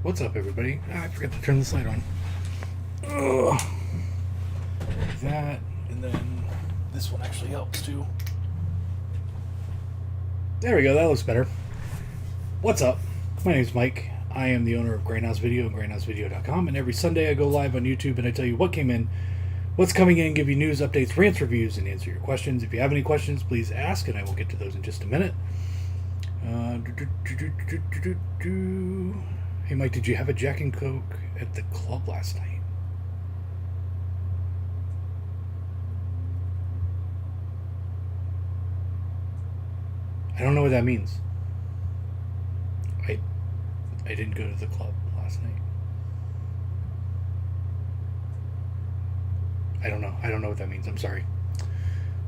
What's up, everybody? I forgot to turn this light on. Ugh. That, and then this one actually helps too. There we go, that looks better. What's up? My name's Mike. I am the owner of Grindhouse Video and grindhousevideo.com, and every Sunday I go live on YouTube and I tell you what came in, what's coming in, give you news, updates, rants, reviews, and answer your questions. If you have any questions, please ask, and I will get to those in just a minute. Hey Mike, did you have a Jack and Coke at the club last night? I don't know what that means. I didn't go to the club last night. I don't know. I don't know what that means. I'm sorry.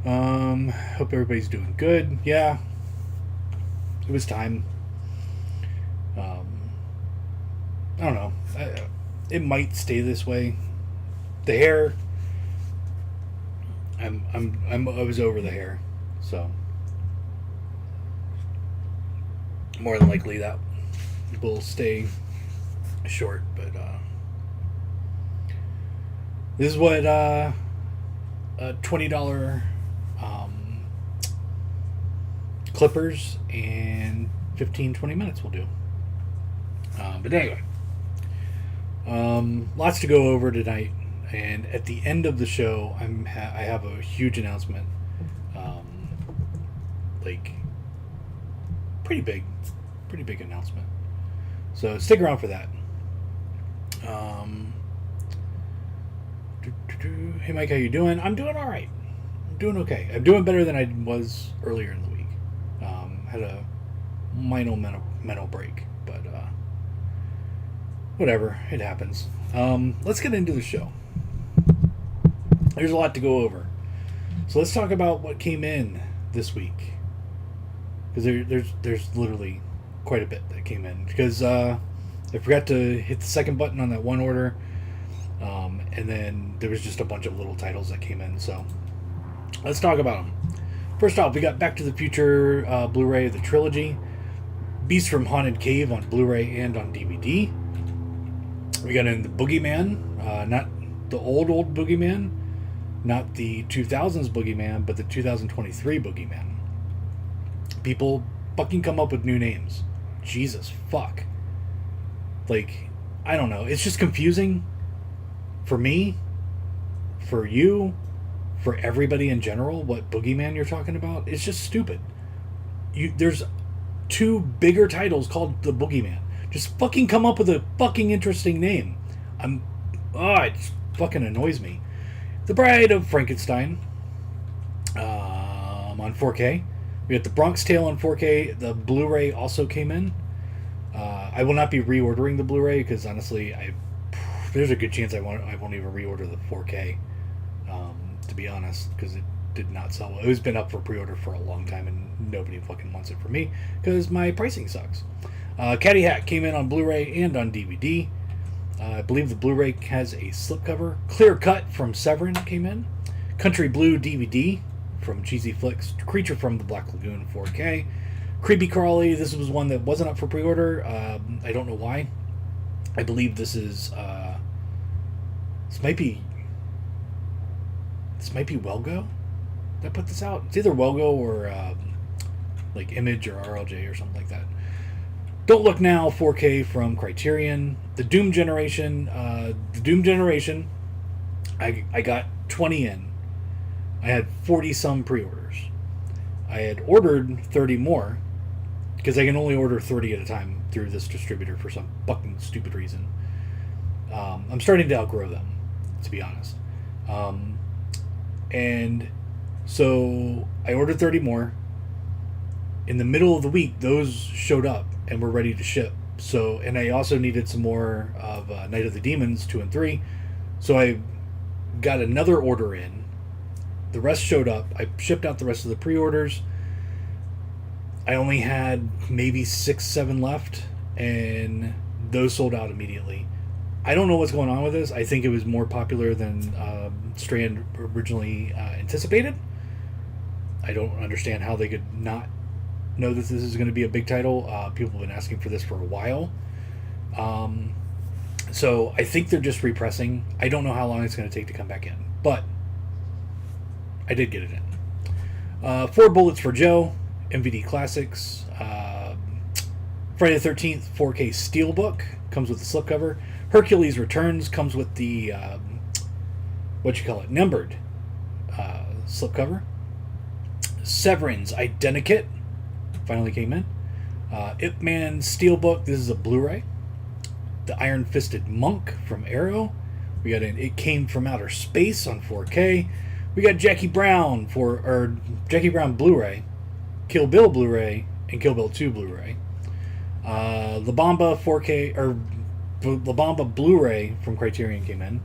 Hope everybody's doing good. Yeah. It was time. I don't know. It might stay this way. The hair. I was over the hair, so more than likely that will stay short. But this is what a $20 clippers and 15-20 minutes will do. But anyway. Lots to go over tonight, and at the end of the show, I have a huge announcement, like pretty big announcement. So stick around for that. Hey Mike, how you doing? I'm doing all right. I'm doing okay. I'm doing better than I was earlier in the week. Had a minor mental break, but. Whatever, it happens. Let's get into the show. There's a lot to go over. So let's talk about what came in this week. Because there's literally quite a bit that came in. Because I forgot to hit the second button on that one order. And then there was just a bunch of little titles that came in. So let's talk about them. First off, we got Back to the Future Blu-ray of the trilogy. Beast from Haunted Cave on Blu-ray and on DVD. We got in the Boogeyman, not the old Boogeyman, not the 2000s Boogeyman, but the 2023 Boogeyman. People fucking come up with new names. Jesus fuck. Like, I don't know. It's just confusing for me, for you, for everybody in general, what Boogeyman you're talking about. It's just stupid. There's two bigger titles called the Boogeyman. Just fucking come up with a fucking interesting name. It fucking annoys me. The Bride of Frankenstein on 4K. We got the Bronx Tale on 4K. The Blu-ray also came in. I will not be reordering the Blu-ray because honestly, there's a good chance I won't even reorder the 4K. To be honest, because it did not sell well. It has been up for pre-order for a long time and nobody fucking wants it from me because my pricing sucks. Caddy Hat came in on Blu-ray and on DVD. I believe the Blu-ray has a slipcover. Clear Cut from Severin came in. Country Blue DVD from Cheesy Flicks. Creature from the Black Lagoon 4K. Creepy Crawly. This was one that wasn't up for pre-order. I don't know why. I believe this is this might be Welgo that put this out. It's either Welgo or like Image or RLJ or something like that. Don't Look Now 4K from Criterion. The Doom Generation. I got 20 in. I had 40 some pre-orders. I had ordered 30 more because I can only order 30 at a time through this distributor for some fucking stupid reason. I'm starting to outgrow them, to be honest. And so I ordered 30 more. In the middle of the week, those showed up and were ready to ship. So, and I also needed some more of Night of the Demons 2 and 3. So I got another order in. The rest showed up. I shipped out the rest of the pre-orders. I only had maybe 6-7 left, and those sold out immediately. I don't know what's going on with this. I think it was more popular than Strand originally anticipated. I don't understand how they could not know that this is going to be a big title. People have been asking for this for a while. So I think they're just repressing. I don't know how long it's going to take to come back in, but I did get it in. 4 Bullets for Joe, MVD Classics. Friday the 13th 4K Steelbook comes with the slipcover. Hercules Returns comes with the numbered slipcover. Severance Identikit finally came in. Ip Man Steelbook. This is a Blu-ray. The Iron Fisted Monk from Arrow. We got It Came From Outer Space on 4K. We got Jackie Brown Blu-ray, Kill Bill Blu-ray, and Kill Bill 2 Blu-ray. La Bamba 4K or La Bamba Blu-ray from Criterion came in.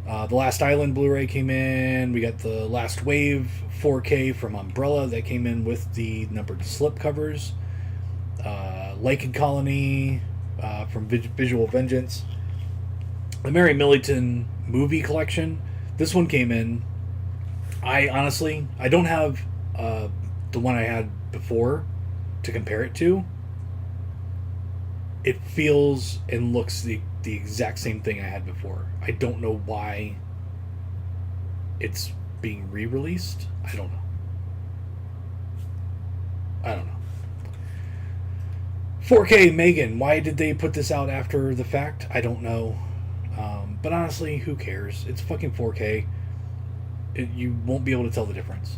The Last Island Blu-ray came in. We got the Last Wave 4K from Umbrella that came in with the numbered slipcovers. Lichen Colony from Visual Vengeance. The Mary Millington movie collection. This one came in. I don't have the one I had before to compare it to. It feels and looks the exact same thing I had before. I don't know why it's being re-released. I don't know. 4K Megan. Why did they put this out after the fact? I don't know. But honestly, who cares? It's fucking 4K. You won't be able to tell the difference.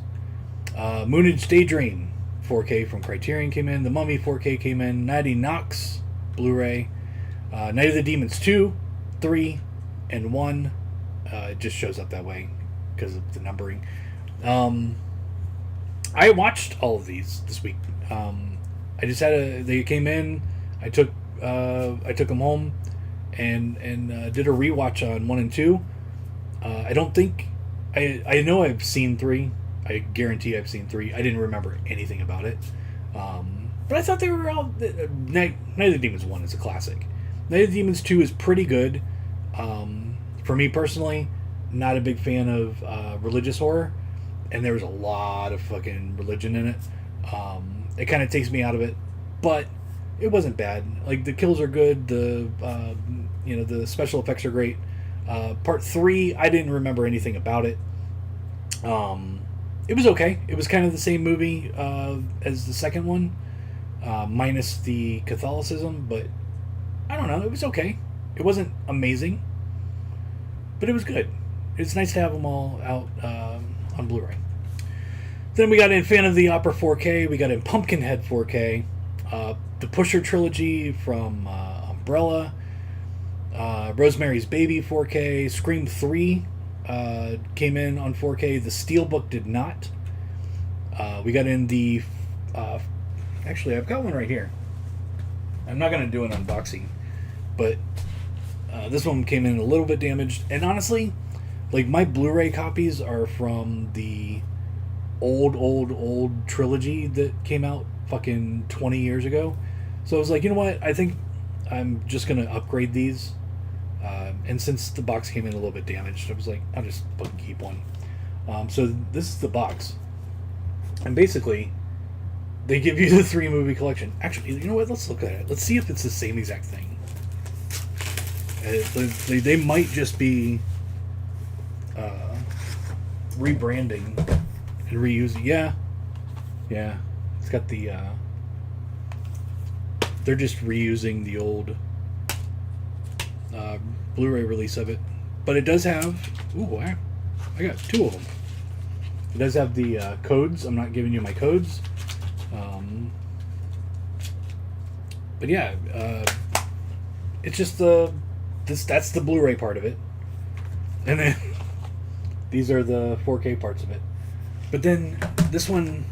Moonage Daydream 4K from Criterion came in. The Mummy 4K came in. Nighty Knox Blu-ray. Night of the Demons 2, 3, and 1. It just shows up that way because of the numbering. I watched all of these this week. They came in. I took them home and did a rewatch on 1 and 2. I don't think I know I've seen 3. I guarantee I've seen 3. I didn't remember anything about it. But I thought they were all... Night of the Demons 1 is a classic. Night of the Demons 2 is pretty good. For me personally, not a big fan of religious horror. And there was a lot of fucking religion in it. It kind of takes me out of it. But it wasn't bad. Like, the kills are good. The special effects are great. Part 3, I didn't remember anything about it. It was okay. It was kind of the same movie as the second one, minus the Catholicism, but I don't know. It was okay. It wasn't amazing, but it was good. It's nice to have them all out on Blu-ray. Then we got in Fan of the Opera 4K. We got in Pumpkinhead 4K. The Pusher Trilogy from Umbrella. Rosemary's Baby 4K. Scream 3 came in on 4K. The Steelbook did not. We got in the... actually, I've got one right here. I'm not going to do an unboxing, but this one came in a little bit damaged. And honestly, like, my Blu-ray copies are from the old trilogy that came out fucking 20 years ago. So I was like, you know what? I think I'm just going to upgrade these. And since the box came in a little bit damaged, I was like, I'll just fucking keep one. So this is the box. And basically, they give you the 3 movie collection. Actually, you know what? Let's look at it. Let's see if it's the same exact thing. They might just be rebranding and reusing. Yeah. It's got the... they're just reusing the old Blu-ray release of it. But it does have... Ooh, I got 2 of them. It does have the codes. I'm not giving you my codes. But yeah, it's just that's the Blu-ray part of it. And then these are the 4K parts of it. But then this one,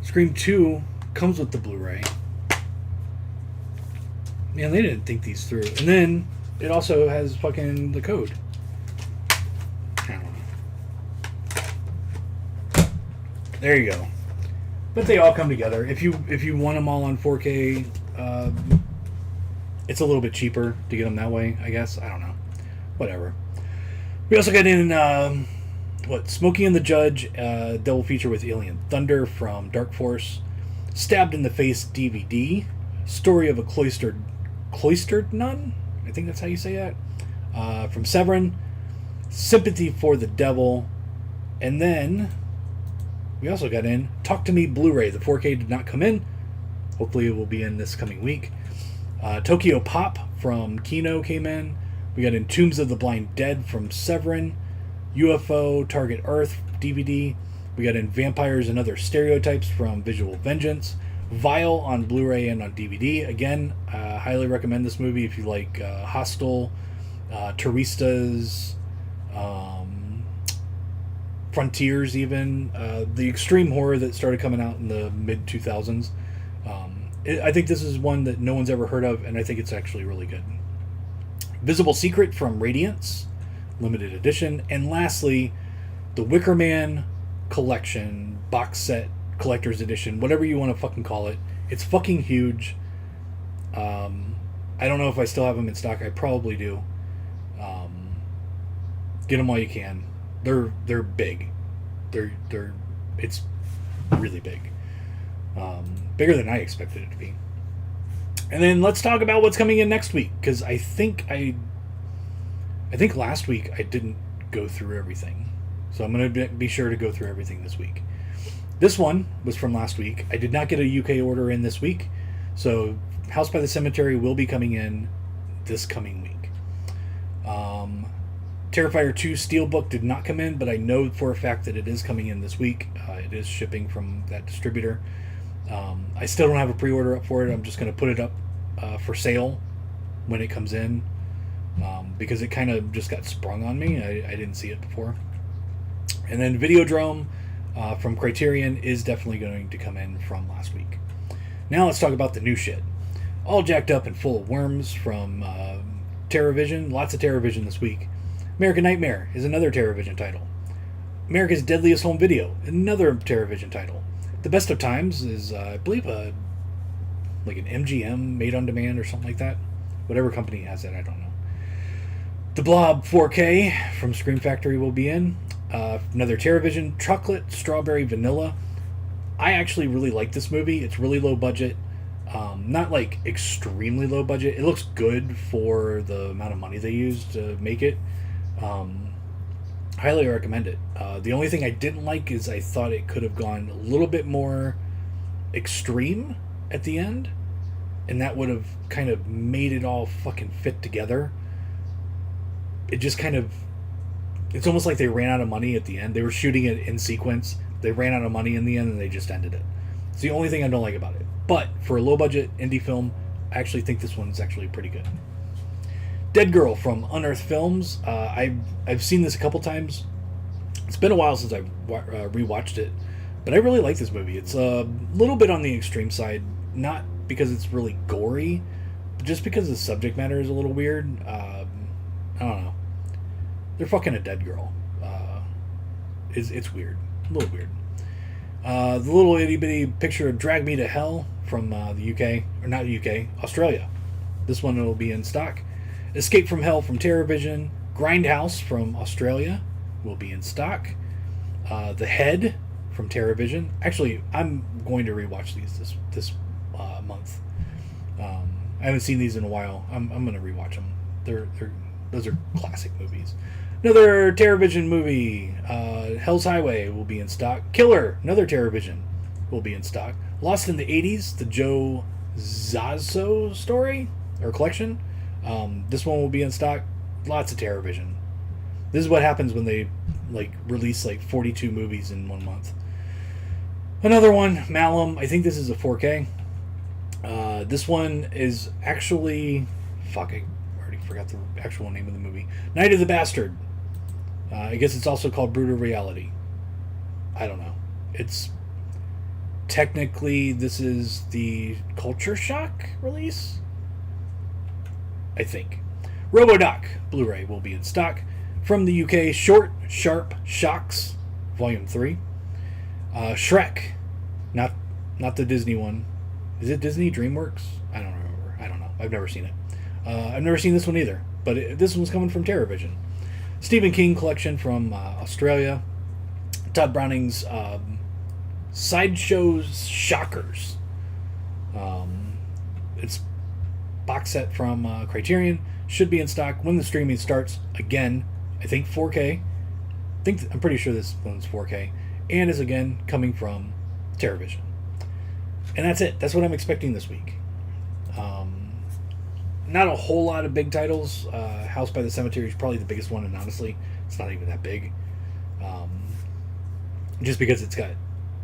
Scream 2, comes with the Blu-ray. Man, they didn't think these through. And then it also has fucking the code. I don't know. There you go. But they all come together. If you want them all on 4K, it's a little bit cheaper to get them that way, I guess. I don't know. Whatever. We also got in Smokey and the Judge, double feature with Alien Thunder from Dark Force. Stabbed in the Face DVD Story of a Cloistered Nun. I think that's how you say that. From Severin. Sympathy for the Devil. And then we also got in Talk to Me Blu-ray. The 4K did not come in. Hopefully it will be in this coming week. Tokyo Pop from Kino came in. We got in Tombs of the Blind Dead from Severin. UFO Target Earth DVD. We got in Vampires and Other Stereotypes from Visual Vengeance. Vile on Blu-ray and on DVD. Again, highly recommend this movie if you like Hostel, Turistas, Frontiers even. The extreme horror that started coming out in the mid-2000s. I think this is one that no one's ever heard of, and I think it's actually really good. Visible Secret from Radiance, limited edition. And lastly, the Wicker Man collection, box set, collector's edition, whatever you want to fucking call it. It's fucking huge. I don't know if I still have them in stock. I probably do. Get them while you can. They're big. It's really big. Bigger than I expected it to be. And then let's talk about what's coming in next week, because I think last week I didn't go through everything, so I'm going to be sure to go through everything this week. This one was from last week. I did not get a UK order in this week, so House by the Cemetery will be coming in this coming week. Terrifier 2 Steelbook did not come in, but I know for a fact that it is coming in this week. It is shipping from that distributor. I still don't have a pre-order up for it. I'm just going to put it up for sale when it comes in, because it kind of just got sprung on me. I didn't see it before. And then Videodrome from Criterion is definitely going to come in from last week. Now let's talk about the new shit. All Jacked Up and Full of Worms from TerraVision. Lots of TerraVision this week. American Nightmare is another TerraVision title. America's Deadliest Home Video, another TerraVision title. The Best of Times is, I believe, like an MGM made on demand or something like that. Whatever company has it, I don't know. The Blob 4K from Scream Factory will be in. Another TerraVision, Chocolate Strawberry Vanilla. I actually really like this movie. It's really low budget. Not like extremely low budget. It looks good for the amount of money they used to make it. Highly recommend it. The only thing I didn't like is I thought it could have gone a little bit more extreme at the end, and that would have kind of made it all fucking fit together. It just kind of, it's almost like they ran out of money at the end. They were shooting it in sequence. They ran out of money in the end, and they just ended it. It's the only thing I don't like about it. But for a low budget indie film, I actually think this one's actually pretty good. Dead Girl from Unearthed Films. I've seen this a couple times. It's been a while since I've rewatched it, but I really like this movie. It's a little bit on the extreme side, not because it's really gory, but just because the subject matter is a little weird. I don't know. They're fucking a dead girl. It's weird. A little weird. The little itty bitty picture of Drag Me to Hell from the UK, or not UK, Australia. This one will be in stock. Escape from Hell from TerraVision. Grindhouse from Australia will be in stock. The Head from TerraVision. Actually, I'm going to rewatch these this month. I haven't seen these in a while. I'm going to rewatch them. Those are classic movies. Another TerraVision movie, Hell's Highway, will be in stock. Killer, another TerraVision, will be in stock. Lost in the 80s, the Joe Zazzo story or collection. This one will be in stock. Lots of TerraVision. This is what happens when they release 42 movies in 1 month. Another one, Malum. I think this is a 4K. This one is actually, I already forgot the actual name of the movie. Night of the Bastard. I guess it's also called Brutal Reality. I don't know. It's technically, this is the Culture Shock release, I think. RoboDoc Blu-ray will be in stock. From the UK, Short Sharp Shocks Volume 3. Shrek, not the Disney one. Is it Disney DreamWorks? I don't remember. I don't know. I've never seen it. I've never seen this one either, but this one's coming from TerraVision. Stephen King collection from Australia. Todd Browning's Sideshow's Shockers. It's box set from Criterion. Should be in stock when the streaming starts. Again, I think 4K. I'm pretty sure this one's 4K, and is again coming from TerraVision. And that's it. That's what I'm expecting this week. Not a whole lot of big titles. House by the Cemetery is probably the biggest one, and honestly, it's not even that big. Just because it's got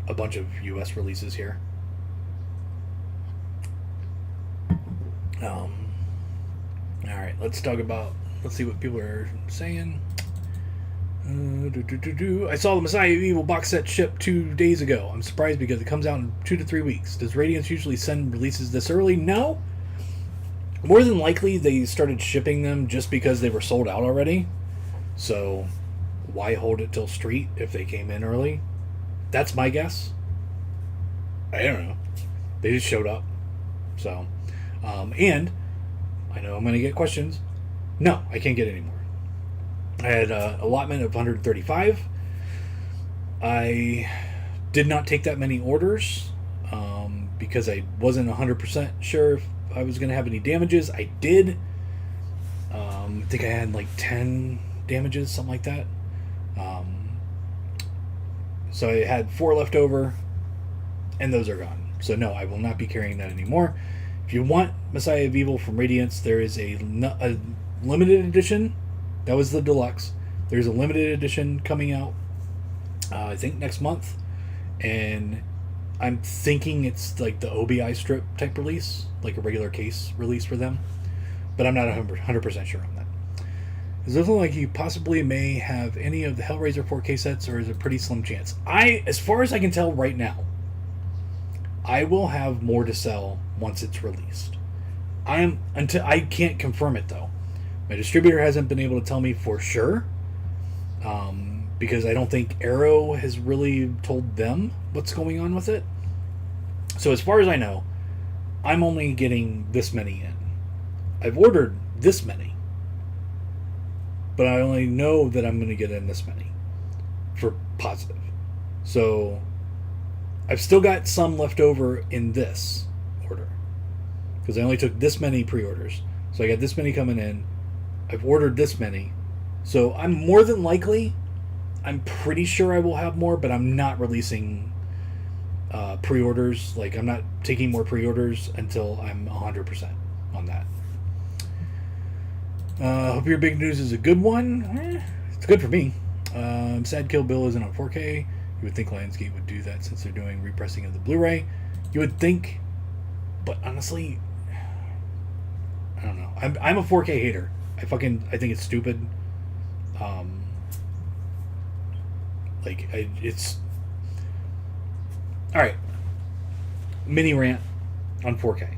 a bunch of US releases here. Alright, let's see what people are saying. I saw the Messiah of Evil box set ship 2 days ago. I'm surprised because it comes out in 2 to 3 weeks. Does Radiance usually send releases this early? No. More than likely, they started shipping them just because they were sold out already. So, why hold it till Street if they came in early? That's my guess. I don't know. They just showed up. So, and I know I'm going to get questions. No, I can't get any more. I had an allotment of 135. I did not take that many orders because I wasn't 100% sure if I was going to have any damages. I did. I think I had like 10 damages, something like that. So I had 4 left over, and those are gone. So no, I will not be carrying that anymore. If you want Messiah of Evil from Radiance, there is a limited edition. That was the deluxe. There's a limited edition coming out, I think next month, and I'm thinking it's like the OBI strip type release, like a regular case release for them, but I'm not 100% sure on that. Is it looking like you possibly may have any of the Hellraiser 4K sets, or is it a pretty slim chance? As far as I can tell right now, I will have more to sell once it's released. Until I can't confirm it though. My distributor hasn't been able to tell me for sure, because I don't think Arrow has really told them what's going on with it. So as far as I know, I'm only getting this many in. I've ordered this many, but I only know that I'm going to get in this many for positive. So I've still got some left over in this order, because I only took this many pre-orders. So I got this many coming in. I've ordered this many. So I'm more than likely, I'm pretty sure I will have more, but I'm not releasing pre-orders. Like, I'm not taking more pre-orders until I'm 100% on that. Hope your big news is a good one. It's good for me. Sad Kill Bill isn't on 4K. You would think Lionsgate would do that since they're doing repressing of the Blu-ray. You would think, but honestly, I don't know. I'm a 4K hater. I think it's stupid. It's all right. Mini rant on 4K.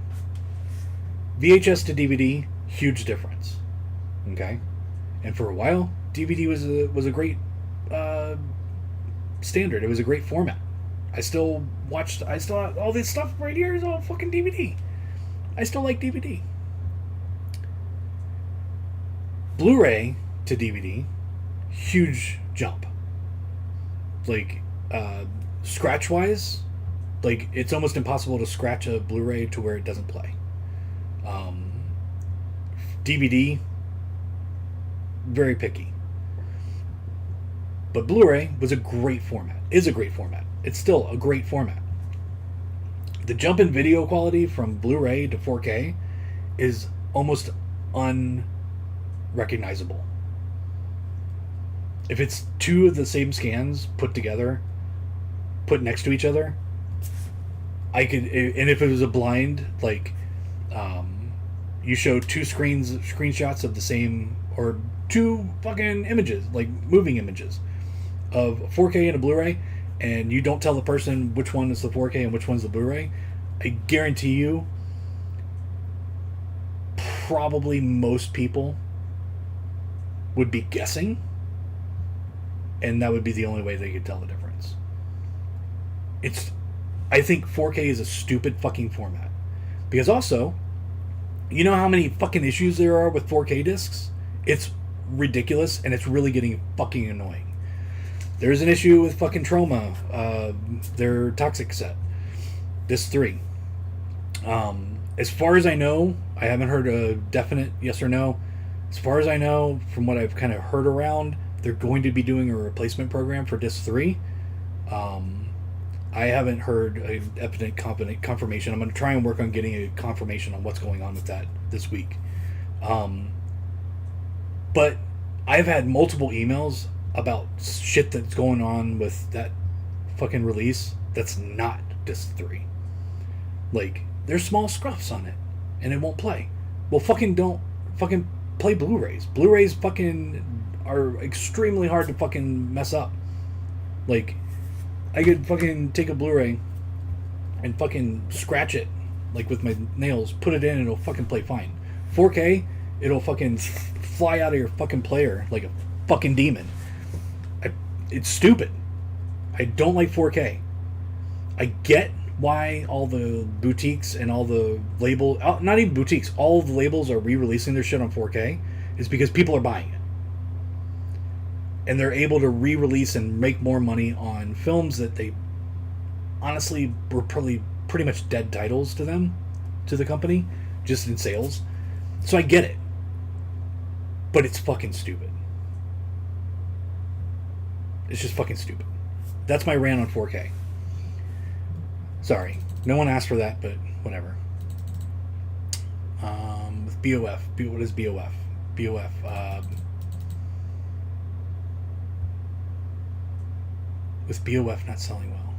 VHS to DVD, huge difference. Okay, and for a while, DVD was a great standard. It was a great format. I still all this stuff right here is all fucking DVD. I still like DVD. Blu-ray to DVD, huge jump. Like, scratch-wise, like, it's almost impossible to scratch a Blu-ray to where it doesn't play. DVD, very picky. But Blu-ray is a great format. It's still a great format. The jump in video quality from Blu-ray to 4K is almost unrecognizable. If it's two of the same scans put next to each other, and if it was a blind, like, you show two screenshots of the same, or two fucking images, like moving images of 4K and a Blu-ray, and you don't tell the person which one is the 4K and which one's the Blu-ray, I guarantee you, probably most people would be guessing, and that would be the only way they could tell the difference. I think 4K is a stupid fucking format. Because also, you know how many fucking issues there are with 4K discs? It's ridiculous, and it's really getting fucking annoying. There's an issue with fucking Troma, their Toxic set. Disc 3. As far as I know, I haven't heard a definite yes or no. As far as I know, from what I've kind of heard around, they're going to be doing a replacement program for disc 3. Um, I haven't heard a definite confirmation. I'm going to try and work on getting a confirmation on what's going on with that this week. Um, but I've had multiple emails about shit that's going on with that fucking release that's not disc 3. Like, there's small scruffs on it, and it won't play. Well, fucking don't fucking play Blu-rays. Blu-rays fucking are extremely hard to fucking mess up. Like, I could fucking take a Blu-ray and fucking scratch it, like with my nails, put it in, and it'll fucking play fine. 4K, it'll fucking fly out of your fucking player like a fucking demon. It's stupid. I don't like 4K. I get why all the boutiques and all the label, not even boutiques, all the labels are re-releasing their shit on 4K, is because people are buying it. And they're able to re-release and make more money on films that they honestly were probably pretty much dead titles to them, to the company, just in sales. So I get it. But it's fucking stupid. It's just fucking stupid. That's my rant on 4K. Sorry. No one asked for that, but whatever. With BOF. What is BOF? BOF. With BOF not selling well.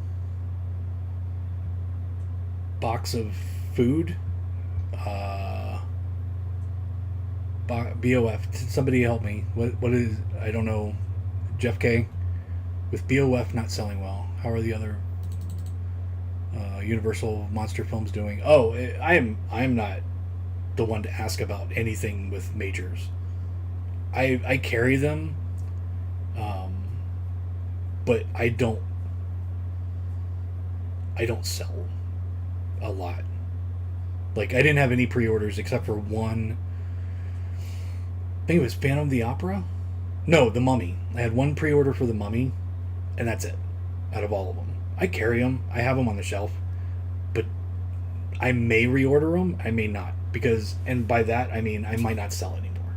Box of food. BOF. Somebody help me. What is... I don't know. Jeff K. With BOF not selling well. How are the other Universal monster films doing? Oh, I am not the one to ask about anything with majors. I carry them, but I don't sell a lot. Like, I didn't have any pre-orders except for one. I think it was Phantom of the Opera. No, The Mummy. I had one pre-order for The Mummy, and that's it. Out of all of them, I carry them. I have them on the shelf, but I may reorder them. I may not, because, and by that I mean I might not sell anymore.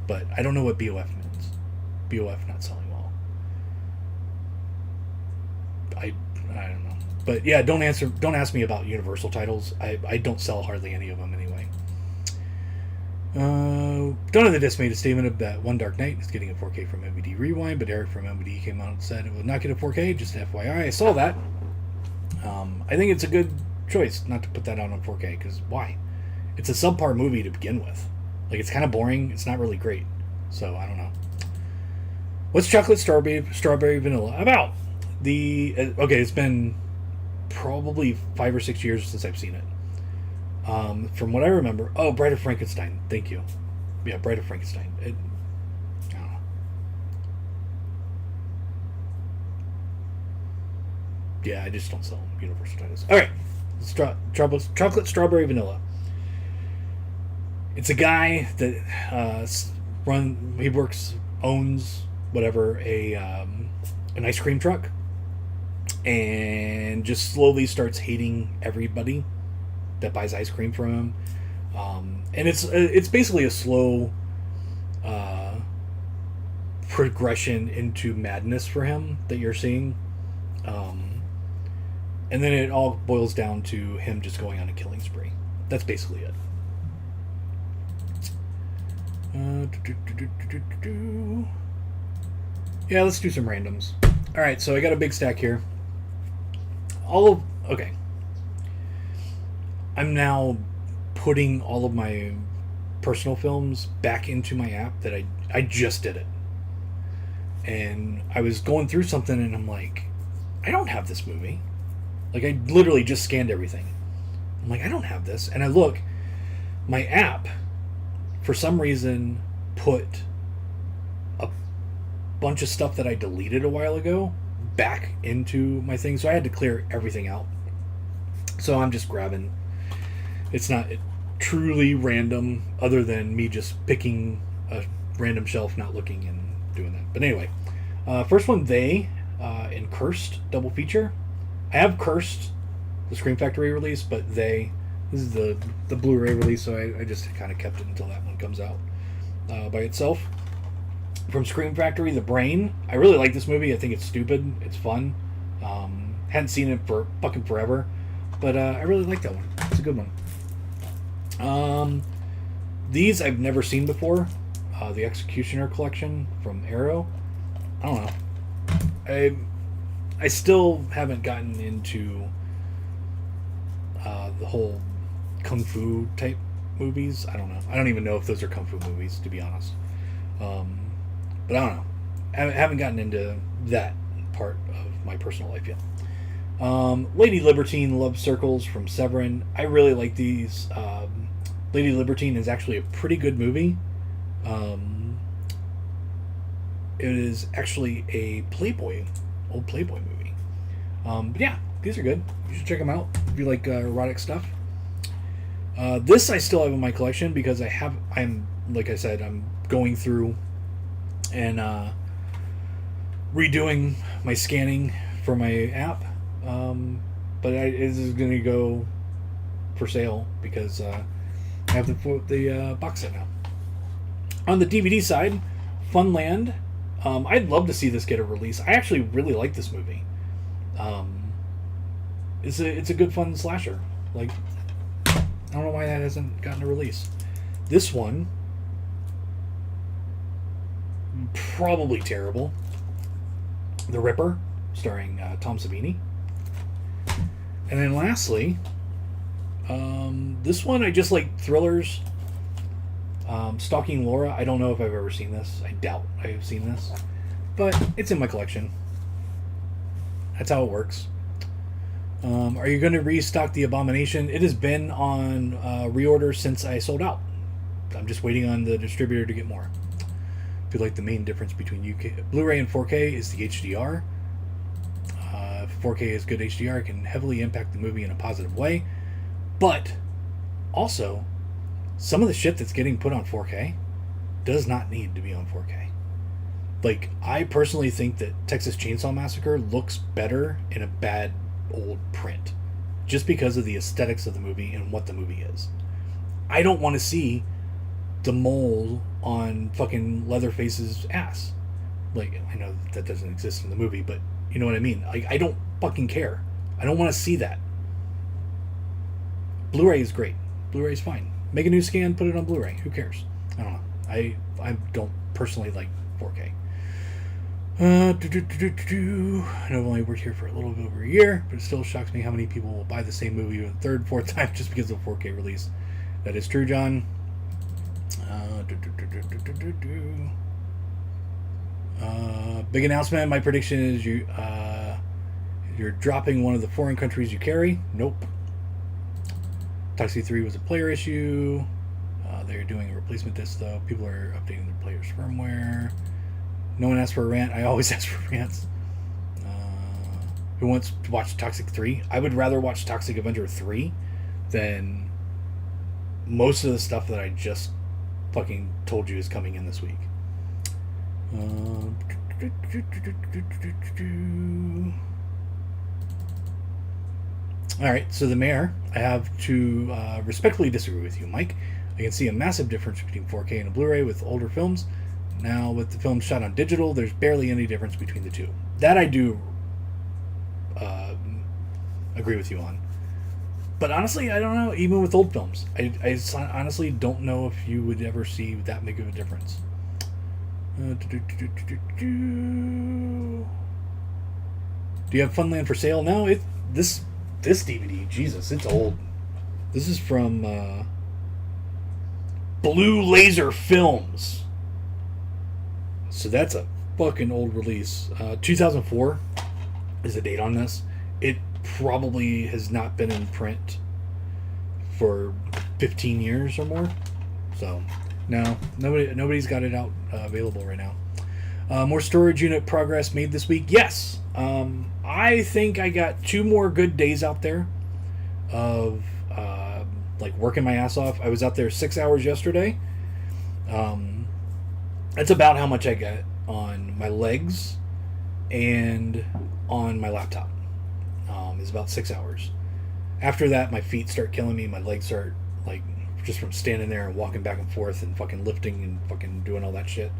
But I don't know what BOF means. BOF not selling well. I don't know. But yeah, don't ask me about Universal titles. I don't sell hardly any of them anyway. Donna the Disc made a statement that One Dark Knight is getting a 4K from MVD Rewind, but Eric from MVD came out and said it would not get a 4K, just FYI. I saw that. I think it's a good choice not to put that out on 4K, because why? It's a subpar movie to begin with. Like, it's kind of boring. It's not really great. So, I don't know. What's Chocolate Strawberry Vanilla about? Okay, it's been probably 5 or 6 years since I've seen it. From what I remember, Bride of Frankenstein. Thank you. Yeah, Bride of Frankenstein. I don't know. Yeah, I just don't sell Universal titles. All right, Chocolate Strawberry Vanilla. It's a guy that owns whatever, an ice cream truck, and just slowly starts hating everybody that buys ice cream from him, and it's basically a slow progression into madness for him that you're seeing, and then it all boils down to him just going on a killing spree. That's basically it. Yeah, let's do some randoms. All right, so I got a big stack here. Okay. I'm now putting all of my personal films back into my app that I just did it. And I was going through something and I'm like, I don't have this movie. Like, I literally just scanned everything. I'm like, I don't have this. And I look, my app, for some reason, put a bunch of stuff that I deleted a while ago back into my thing. So I had to clear everything out. So I'm just grabbing. It's not truly random, other than me just picking a random shelf, not looking, and doing that. But anyway, first one, They, and Cursed double feature. I have Cursed, the Scream Factory release, but They, This is the Blu-ray release, so I just kind of kept it until that one comes out by itself. From Scream Factory, The Brain. I really like this movie. I think it's stupid. It's fun. Hadn't seen it for fucking forever, but I really like that one. It's a good one. These I've never seen before. The Executioner Collection from Arrow. I don't know. I still haven't gotten into the whole kung fu type movies. I don't know. I don't even know if those are kung fu movies, to be honest. But I don't know. I haven't gotten into that part of my personal life yet. Lady Libertine Love Circles from Severin. I really like these. Lady Libertine is actually a pretty good movie. It is actually a old Playboy movie. But yeah, these are good. You should check them out if you like erotic stuff. This I still have in my collection because I'm like I said, I'm going through and redoing my scanning for my app. But this is going to go for sale because I have the box set now. On the DVD side, Funland. I'd love to see this get a release. I actually really like this movie. It's a good fun slasher. Like, I don't know why that hasn't gotten a release. This one, probably terrible. The Ripper, starring Tom Savini. And then lastly, this one I just like thrillers. Stalking Laura. I don't know if I've ever seen this. I doubt I have seen this, but it's in my collection. That's how it works. Are you going to restock The Abomination? It has been on reorder since I sold out. I'm just waiting on the distributor to get more. I feel like the main difference between UK Blu-ray and 4K is the HDR. If 4K is good HDR, it can heavily impact the movie in a positive way, but also some of the shit that's getting put on 4K does not need to be on 4K. Like, I personally think that Texas Chainsaw Massacre looks better in a bad old print just because of the aesthetics of the movie and what the movie is. I don't want to see the mole on fucking Leatherface's ass. Like, I know that doesn't exist in the movie, but you know what I mean. Like, I don't fucking care. I don't want to see that. Blu-ray is great. Blu-ray is fine. Make a new scan, put it on Blu-ray. Who cares? I don't know. I don't personally like 4K. I know I've only worked here for a little bit over a year, but it still shocks me how many people will buy the same movie a third, fourth time just because of 4K release. That is true, John. Big announcement. My prediction is you're dropping one of the foreign countries you carry. Nope. Toxic 3 was a player issue. They're doing a replacement disc, though. People are updating their player's firmware. No one asked for a rant. I always ask for rants. Who wants to watch Toxic 3? I would rather watch Toxic Avenger 3 than most of the stuff that I just fucking told you is coming in this week. Alright, so the mayor, I have to respectfully disagree with you, Mike. I can see a massive difference between 4K and a Blu-ray with older films. Now, with the film shot on digital, there's barely any difference between the two. That I do agree with you on. But honestly, I don't know, even with old films. I honestly don't know if you would ever see that big of a difference. Do you have Funland for sale? No, this DVD, Jesus, it's old. This is from Blue Laser Films. So that's a fucking old release. 2004 is the date on this. It probably has not been in print for 15 years or more. So, no, nobody's got it out available right now. More storage unit progress made this week. Yes. I think I got 2 more good days out there of like working my ass off. I was out there 6 hours yesterday. That's about how much I got on my legs and on my laptop. Is about 6 hours. After that, my feet start killing me. My legs start, like, just from standing there and walking back and forth and fucking lifting and fucking doing all that shit.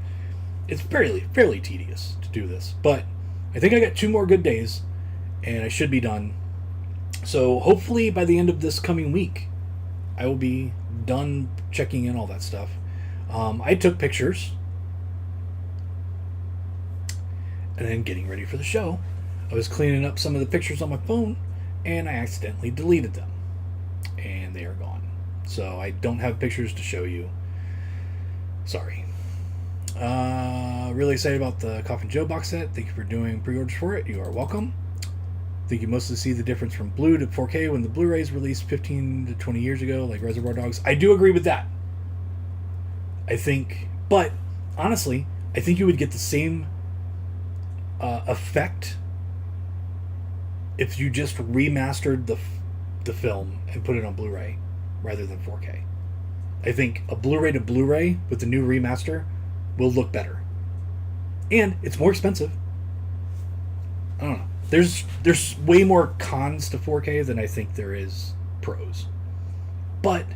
It's fairly tedious to do this. But I think I got 2 more good days, and I should be done. So hopefully by the end of this coming week, I will be done checking in all that stuff. I took pictures, and then getting ready for the show, I was cleaning up some of the pictures on my phone, and I accidentally deleted them, and they are gone. So I don't have pictures to show you. Sorry. Really excited about the Coffin Joe box set. Thank you for doing pre-orders for it. You are welcome. I think you mostly see the difference from blue to 4K when the Blu-rays released 15 to 20 years ago, like Reservoir Dogs. I do agree with that. I think, but honestly, I think you would get the same effect if you just remastered the film and put it on Blu-ray rather than 4K. I think a Blu-ray to Blu-ray with the new remaster will look better. And it's more expensive. I don't know. There's way more cons to 4K than I think there is pros. But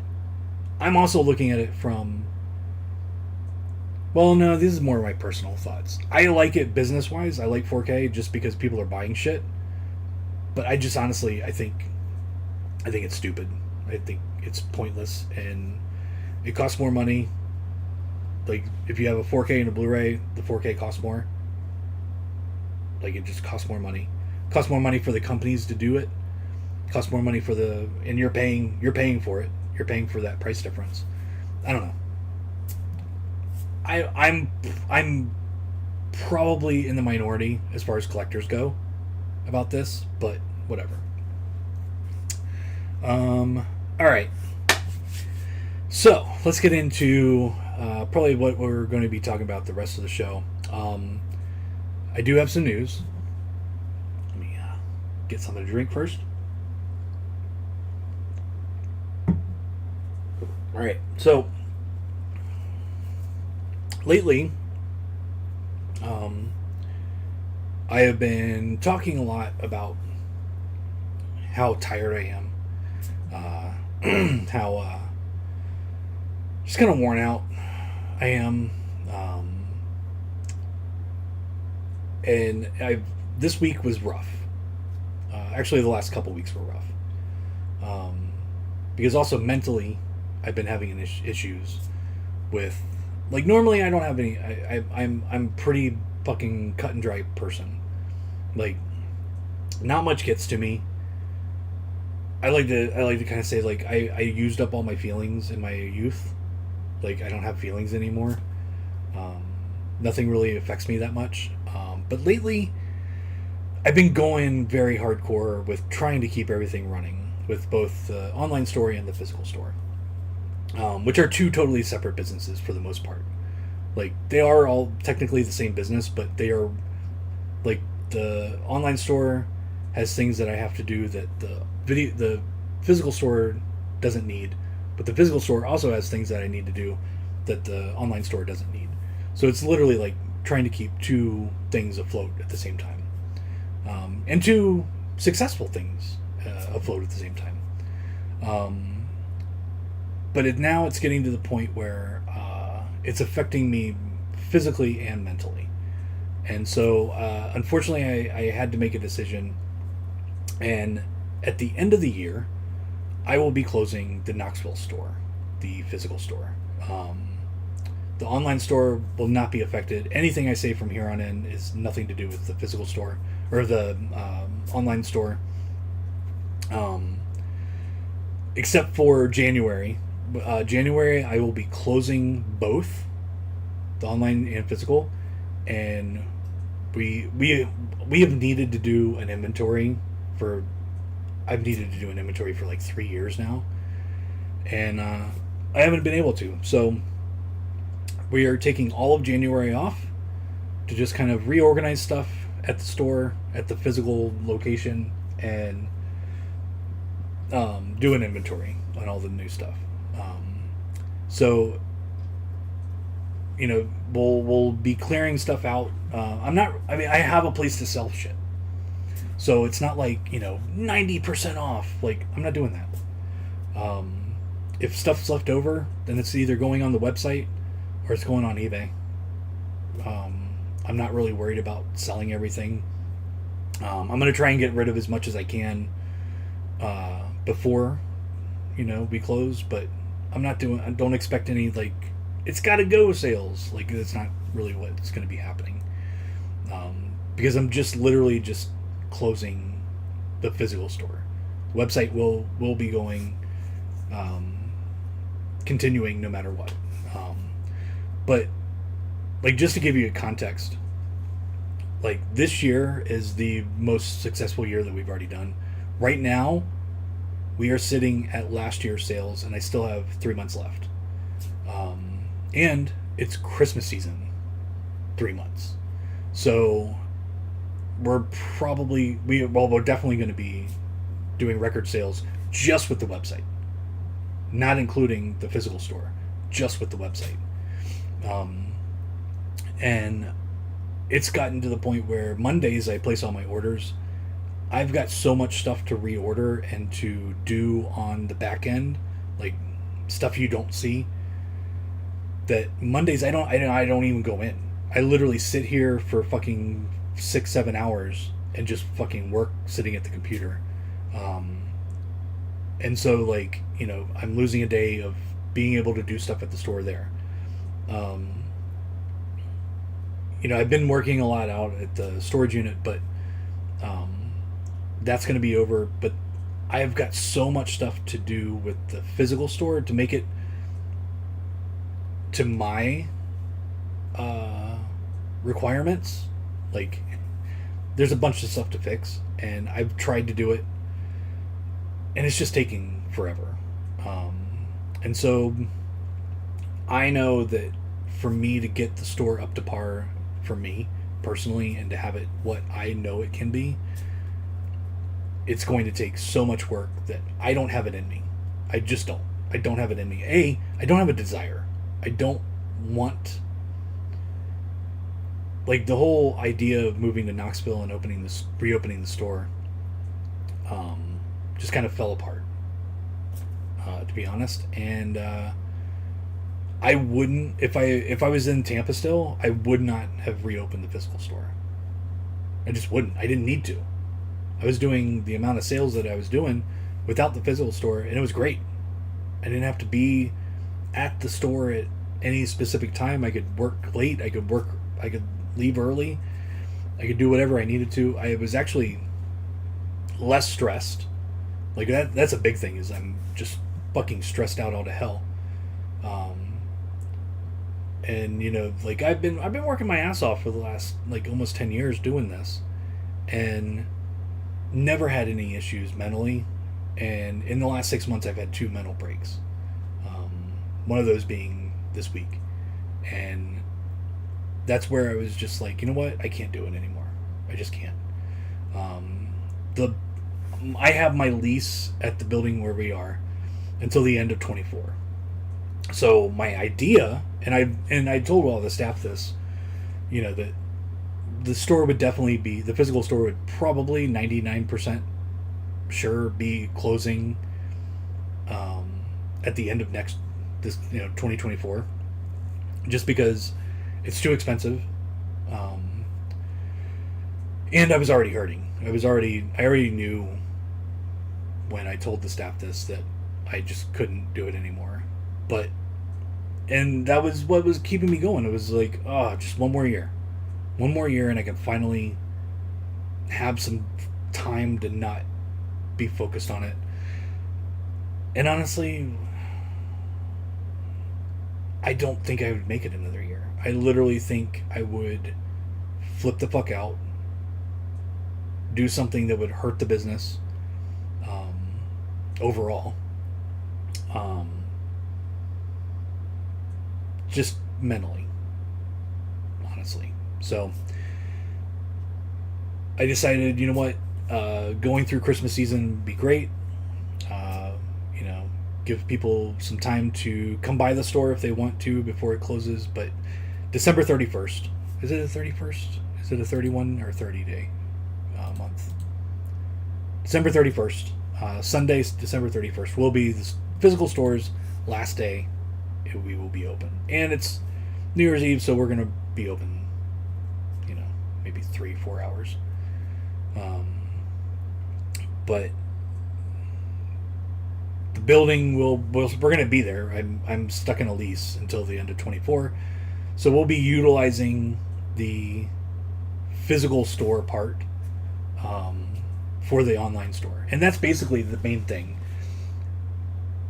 I'm also looking at it from... Well, no, this is more of my personal thoughts. I like it business-wise. I like 4K just because people are buying shit. But I just honestly, I think it's stupid. I think it's pointless, and it costs more money. Like, if you have a 4K and a Blu-ray, the 4K costs more. Like, it just costs more money. It costs more money for the companies to do it. It costs more money for and you're paying for it. You're paying for that price difference. I don't know. I'm probably in the minority as far as collectors go about this, but whatever. All right. So let's get into probably what we're going to be talking about the rest of the show. I do have some news. Let me get something to drink first. All right. So lately, I have been talking a lot about how tired I am, how just kind of worn out I am, and this week was rough. Actually, the last couple weeks were rough, because also mentally, I've been having issues with, like, normally I don't have any. I'm pretty fucking cut and dry person. Like, not much gets to me. I like to kind of say, like, I used up all my feelings in my youth. Like, I don't have feelings anymore. Nothing really affects me that much. But lately, I've been going very hardcore with trying to keep everything running with both the online store and the physical store, which are 2 totally separate businesses for the most part. Like, they are all technically the same business, but they are, like, the online store has things that I have to do that the physical store doesn't need, but the physical store also has things that I need to do that the online store doesn't need. So it's literally like trying to keep 2 things afloat at the same time, and 2 successful things afloat at the same time. But now it's getting to the point where it's affecting me physically and mentally. And so, unfortunately, I had to make a decision. And at the end of the year, I will be closing the Knoxville store, the physical store. The online store will not be affected. Anything I say from here on in is nothing to do with the physical store or the online store, except for January. January, I will be closing both the online and physical, and we have needed to do an inventory for. I've needed to do an inventory for like 3 years now, and I haven't been able to. So we are taking all of January off to just kind of reorganize stuff at the store, at the physical location, and do an inventory on all the new stuff. So, we'll be clearing stuff out. I have a place to sell shit. So it's not like, 90% off. Like, I'm not doing that. If stuff's left over, then it's either going on the website or it's going on eBay. I'm not really worried about selling everything. I'm going to try and get rid of as much as I can before, we close, but I don't expect any, like, it's got to go sales. Like, that's not really what's going to be happening. Because I'm just literally just closing the physical store. The website will be going, continuing no matter what. But, like, just to give you a context, like, this year is the most successful year that we've already done. Right now, we are sitting at last year's sales, and I still have 3 months left. And it's Christmas season, 3 months. So we're definitely going to be doing record sales just with the website, not including the physical store, just with the website. And it's gotten to the point where Mondays I place all my orders. I've got so much stuff to reorder and to do on the back end, like stuff you don't see, that Mondays I don't even go in. I literally sit here for fucking 6-7 hours and just fucking work sitting at the computer. And so, like, I'm losing a day of being able to do stuff at the store there. I've been working a lot out at the storage unit, but that's going to be over. But I've got so much stuff to do with the physical store to make it to my requirements. Like, there's a bunch of stuff to fix, and I've tried to do it, and it's just taking forever. And so I know that for me to get the store up to par for me personally and to have it what I know it can be, it's going to take so much work that I don't have it in me. I just don't. I don't have it in me. I don't have a desire. I don't want, like, the whole idea of moving to Knoxville and reopening the store just kind of fell apart, to be honest. And I wouldn't, if I was in Tampa still, I would not have reopened the physical store. I just wouldn't. I didn't need to. I was doing the amount of sales that I was doing without the physical store, and it was great. I didn't have to be at the store at any specific time. I could work late. I could leave early. I could do whatever I needed to. I was actually less stressed. Like, that's a big thing, is I'm just fucking stressed out all to hell. And like, I've been working my ass off for the last, like, almost 10 years doing this, and never had any issues mentally. And in the last 6 months, I've had 2 mental breaks. One of those being this week. And that's where I was just like, you know what? I can't do it anymore. I just can't. I have my lease at the building where we are until the end of 24. So my idea, and I told all the staff this, that the store would definitely be, the physical store would probably 99% sure be closing at the end of 2024, just because it's too expensive, and I was already hurting. I already knew when I told the staff this that I just couldn't do it anymore. And that was what was keeping me going. It was like, just one more year, and I can finally have some time to not be focused on it. And honestly, I don't think I would make it another year. I literally think I would flip the fuck out, do something that would hurt the business overall, just mentally, honestly. So I decided, you know what, going through Christmas season would be great. Give people some time to come by the store if they want to before it closes. But December 31st, is it a 31st? Is it a 31 or 30 day month? December 31st, Sunday, December 31st, will be the physical store's last day. We will be open. And it's New Year's Eve, so we're going to be open, maybe 3-4 hours. But the building we're going to be there. I'm stuck in a lease until the end of 24. So we'll be utilizing the physical store part for the online store. And that's basically the main thing.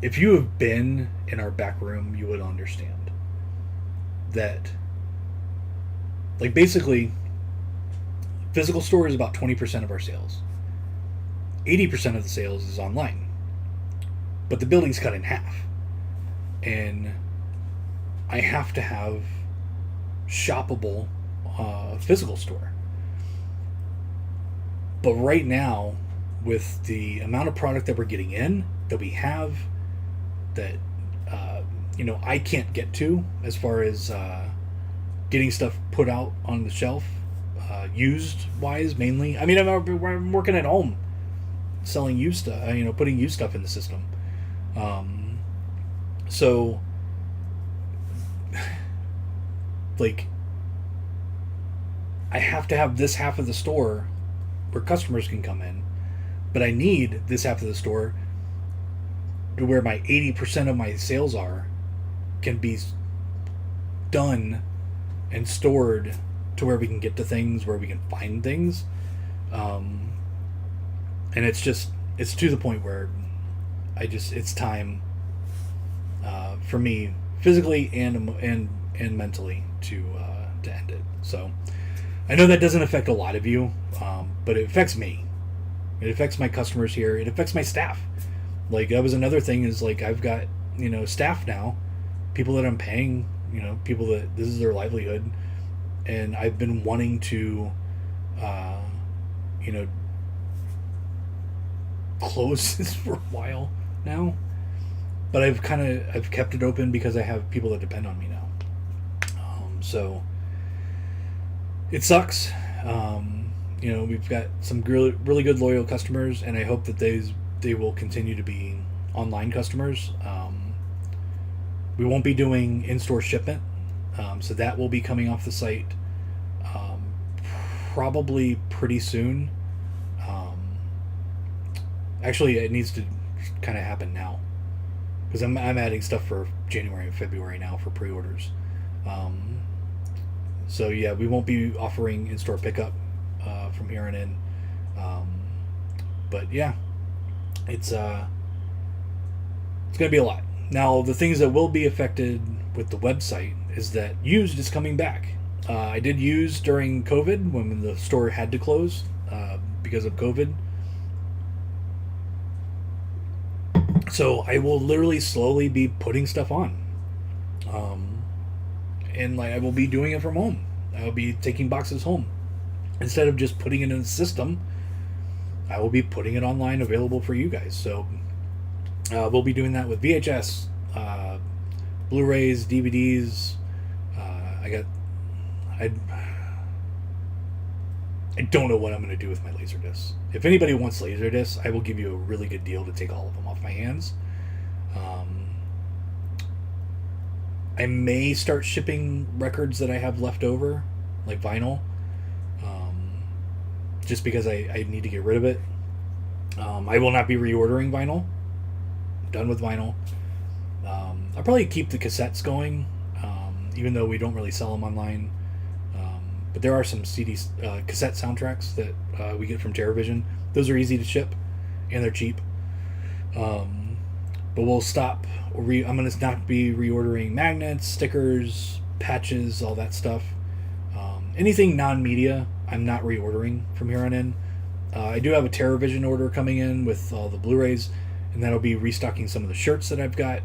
If you have been in our back room, you would understand that, like, basically, physical store is about 20% of our sales. 80% of the sales is online. But the building's cut in half. And I have to have shoppable physical store. But right now, with the amount of product that we're getting in, that we have, that I can't get to, as far as getting stuff put out on the shelf, used wise mainly. I mean, I'm working at home, selling used stuff, putting used stuff in the system. So, like, I have to have this half of the store where customers can come in, but I need this half of the store to where my 80% of my sales can be done and stored to where we can get to things, where we can find things. And it's to the point where it's time for me, physically and mentally, to end it. So I know that doesn't affect a lot of you, but it affects me. It affects my customers here. It affects my staff. Like, that was another thing, is like, I've got, staff now, people that I'm paying, people that this is their livelihood, and I've been wanting to, close this for a while now, but I've kept it open because I have people that depend on me now. So it sucks. We've got some really, really good loyal customers, and I hope that they will continue to be online customers. We won't be doing in-store shipment, so that will be coming off the site probably pretty soon. Actually, it needs to kind of happen now, because I'm adding stuff for January and February now for pre-orders. So yeah, we won't be offering in-store pickup from here on in. But yeah, it's gonna be a lot. Now, the things that will be affected with the website is that used is coming back. I did used during COVID, when the store had to close because of COVID. So I will literally slowly be putting stuff on. And I will be doing it from home. I will be taking boxes home. Instead of just putting it in the system, I will be putting it online, available for you guys. So we'll be doing that with VHS, Blu-Rays, DVDs. I don't know what I'm going to do with my Laserdiscs. If anybody wants Laserdiscs, I will give you a really good deal to take all of them off my hands. I may start shipping records that I have left over, like vinyl, just because I need to get rid of it. I will not be reordering vinyl. I'm done with vinyl. I'll probably keep the cassettes going, even though we don't really sell them online. But there are some cassette soundtracks that we get from TerraVision. Those are easy to ship, and they're cheap. But we'll stop. I'm going to not be reordering magnets, stickers, patches, all that stuff. Anything non-media, I'm not reordering from here on in. I do have a TerraVision order coming in with all the Blu-rays, and that'll be restocking some of the shirts that I've got,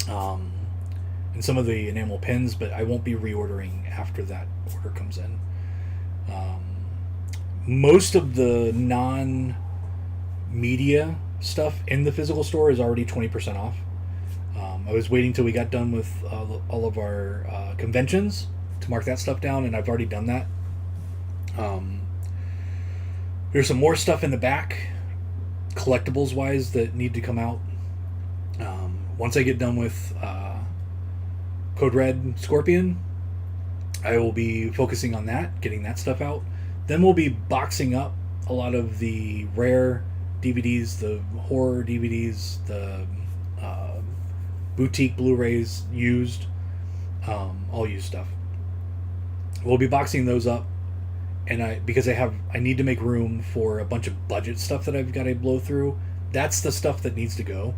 and some of the enamel pins, but I won't be reordering after that order comes in. Most of the non-media stuff in the physical store is already 20% off. I was waiting till we got done with all of our conventions to mark that stuff down, and I've already done that. There's some more stuff in the back collectibles wise that need to come out. Once I get done with Code Red Scorpion, I will be focusing on that, getting that stuff out. Then we'll be boxing up a lot of the rare DVDs, the horror DVDs, the boutique Blu-rays, used, all used stuff. We'll be boxing those up, and because I need to make room for a bunch of budget stuff that I've got to blow through. That's the stuff that needs to go.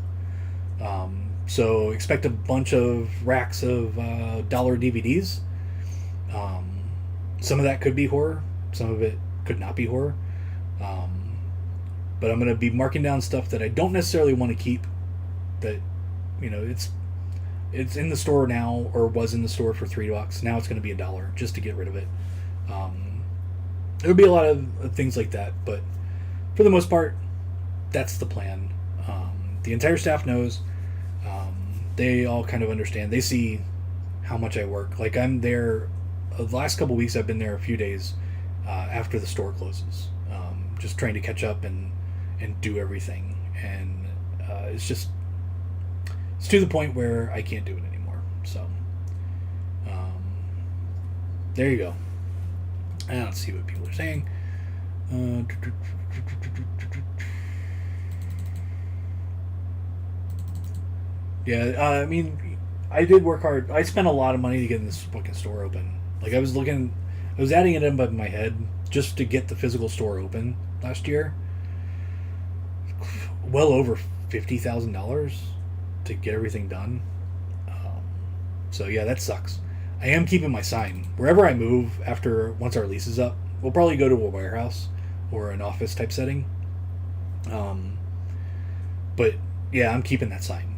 So expect a bunch of racks of dollar DVDs. Some of that could be horror, some of it could not be horror. But I'm going to be marking down stuff that I don't necessarily want to keep. That, it's in the store now, or was in the store for $3. Now it's going to be $1 just to get rid of it. There'll be a lot of things like that, but for the most part, that's the plan. The entire staff knows. They all kind of understand. They see how much I work. Like, I'm there. The last couple weeks, I've been there a few days after the store closes, just trying to catch up and do everything. And it's to the point where I can't do it anymore. So there you go. And let's see what people are saying. Yeah, I mean, I did work hard. I spent a lot of money to get this fucking store open. Like, I was adding it in my head just to get the physical store open last year. Well over $50,000 to get everything done. So yeah, that sucks. I am keeping my sign. Wherever I move once our lease is up, we'll probably go to a warehouse or an office type setting. But yeah, I'm keeping that sign.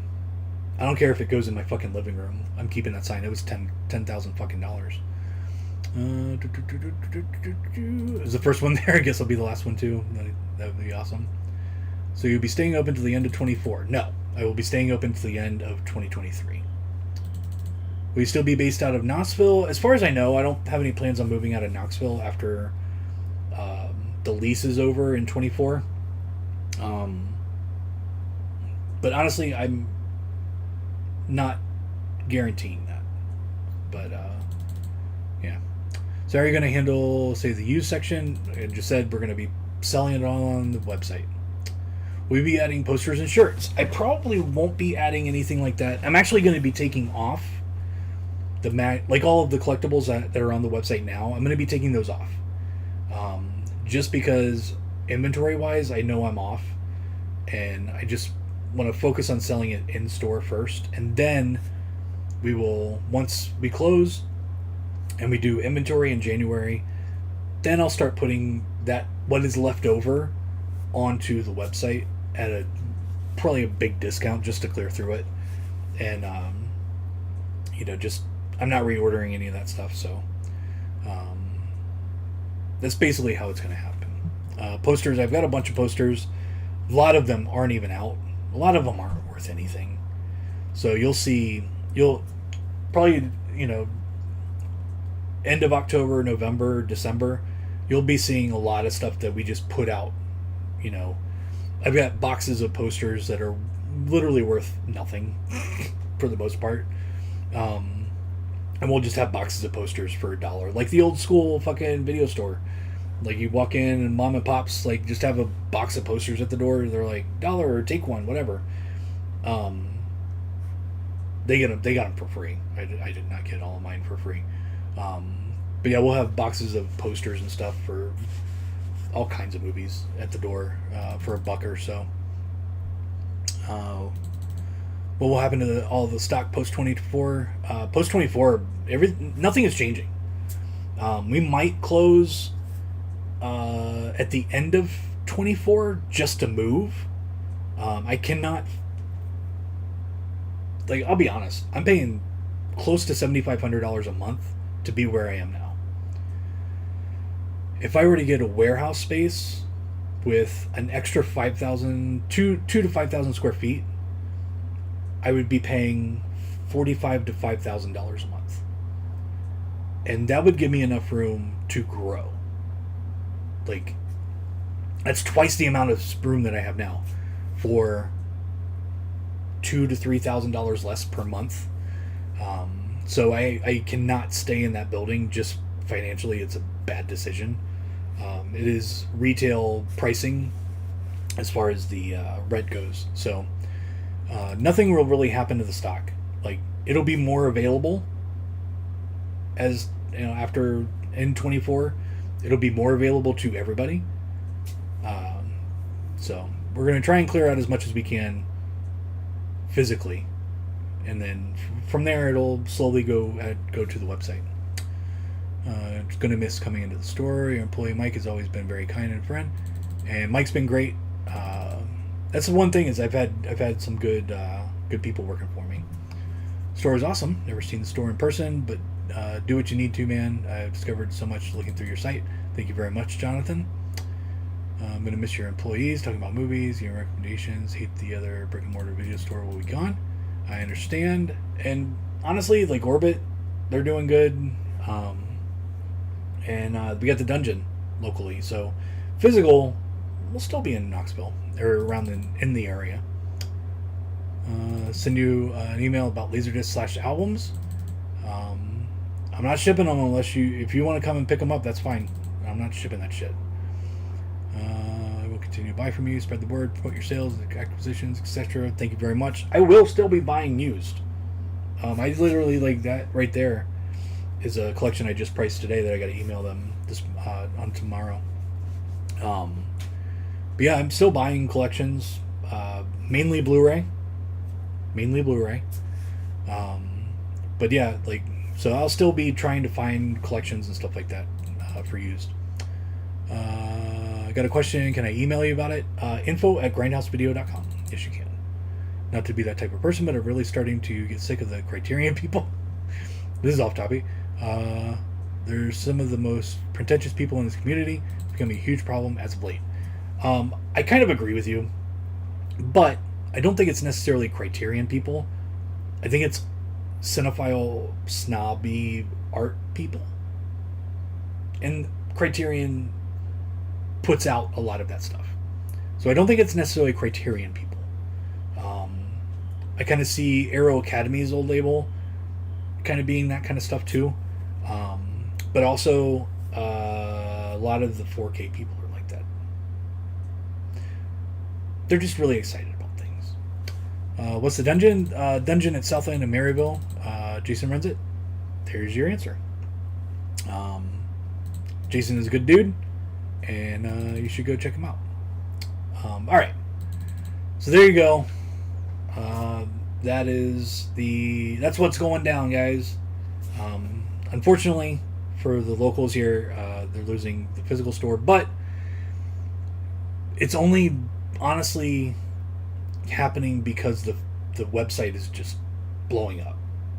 I don't care if it goes in my fucking living room. I'm keeping that sign. It was $10,000 fucking dollars. Is the first one there? I guess I'll be the last one too. That would be awesome. So you'll be staying open to the end of 24. No, I will be staying open to the end of 2023. Will you still be based out of Knoxville? As far as I know, I don't have any plans on moving out of Knoxville after the lease is over in 24. But honestly, I'm not guaranteeing that. But yeah. So how are you going to handle, say, the used section? I just said we're going to be selling it all on the website. We'll be adding posters and shirts. I probably won't be adding anything like that. I'm actually going to be taking off like all of the collectibles that are on the website now. I'm going to be taking those off. Just because inventory-wise, I know I'm off. And I just want to focus on selling it in store first. And then we will, once we close and we do inventory in January, then I'll start putting what is left over onto the website at probably a big discount just to clear through it. And I'm not reordering any of that stuff, so that's basically how it's going to happen. Posters, I've got a bunch of posters. A lot of them aren't even out. A lot of them aren't worth anything. So you'll probably, end of October, November, December, you'll be seeing a lot of stuff that we just put out. I've got boxes of posters that are literally worth nothing for the most part. And we'll just have boxes of posters for $1. Like the old school fucking video store. Like, you walk in and mom and pops just have a box of posters at the door. They're like, $1 or take one, whatever. They got them for free. I did not get all of mine for free. But yeah, we'll have boxes of posters and stuff for all kinds of movies at the door for $1 or so. What will happen to all the stock post 24? Post 24, nothing is changing. We might close at the end of 24 just to move. I cannot. I'll be honest. I'm paying close to $7,500 a month to be where I am now. If I were to get a warehouse space with an extra 2 to 5,000 square feet, I would be paying $45,000 to $5,000 a month. And that would give me enough room to grow. That's twice the amount of room that I have now, for $2,000 to $3,000 less per month. So I cannot stay in that building. Just financially, it's a bad decision. It is retail pricing as far as the rent goes. So nothing will really happen to the stock. Like, it'll be more available as after N24. It'll be more available to everybody. So we're going to try and clear out as much as we can physically, and then from there it'll slowly go to the website. It's going to miss coming into the store. Your employee Mike has always been very kind and friend, and Mike's been great. That's the one thing, is I've had some good people working for me. Store is awesome. Never seen the store in person, but do what you need to, man. I've discovered so much looking through your site. Thank you very much, Jonathan. I'm going to miss your employees, talking about movies, your recommendations. Hate the other brick and mortar video store will be gone. I understand. And honestly, like Orbit, they're doing good. And we got the Dungeon locally. So physical will still be in Knoxville, or around in the area. Send you an email about Laserdisc/albums. I'm not shipping them if you want to come and pick them up, that's fine. I'm not shipping that shit. I will continue to buy from you, spread the word, promote your sales, acquisitions, etc. Thank you very much. I will still be buying used. I literally, like, that right there is a collection I just priced today that I got to email them on tomorrow. But yeah, I'm still buying collections, mainly Blu-ray. But yeah, like, so I'll still be trying to find collections and stuff like that for used. I got a question. Can I email you about it? info@grindhousevideo.com. Yes, you can. Not to be that type of person, but I'm really starting to get sick of the Criterion people. This is off topic. There's some of the most pretentious people in this community. It's becoming a huge problem as of late. I kind of agree with you, but I don't think it's necessarily Criterion people. I think it's cinephile, snobby art people. And Criterion puts out a lot of that stuff. So I don't think it's necessarily Criterion people. I kind of see Arrow Academy's old label kind of being that kind of stuff too. But also a lot of the 4K people are like that. They're just really excited about things. What's the dungeon? Dungeon at Southland and Maryville. Jason runs it. There's your answer. Jason is a good dude, and you should go check him out. All right. So there you go. That's what's going down, guys. Unfortunately for the locals here, they're losing the physical store, but it's only honestly happening because the website is just blowing up.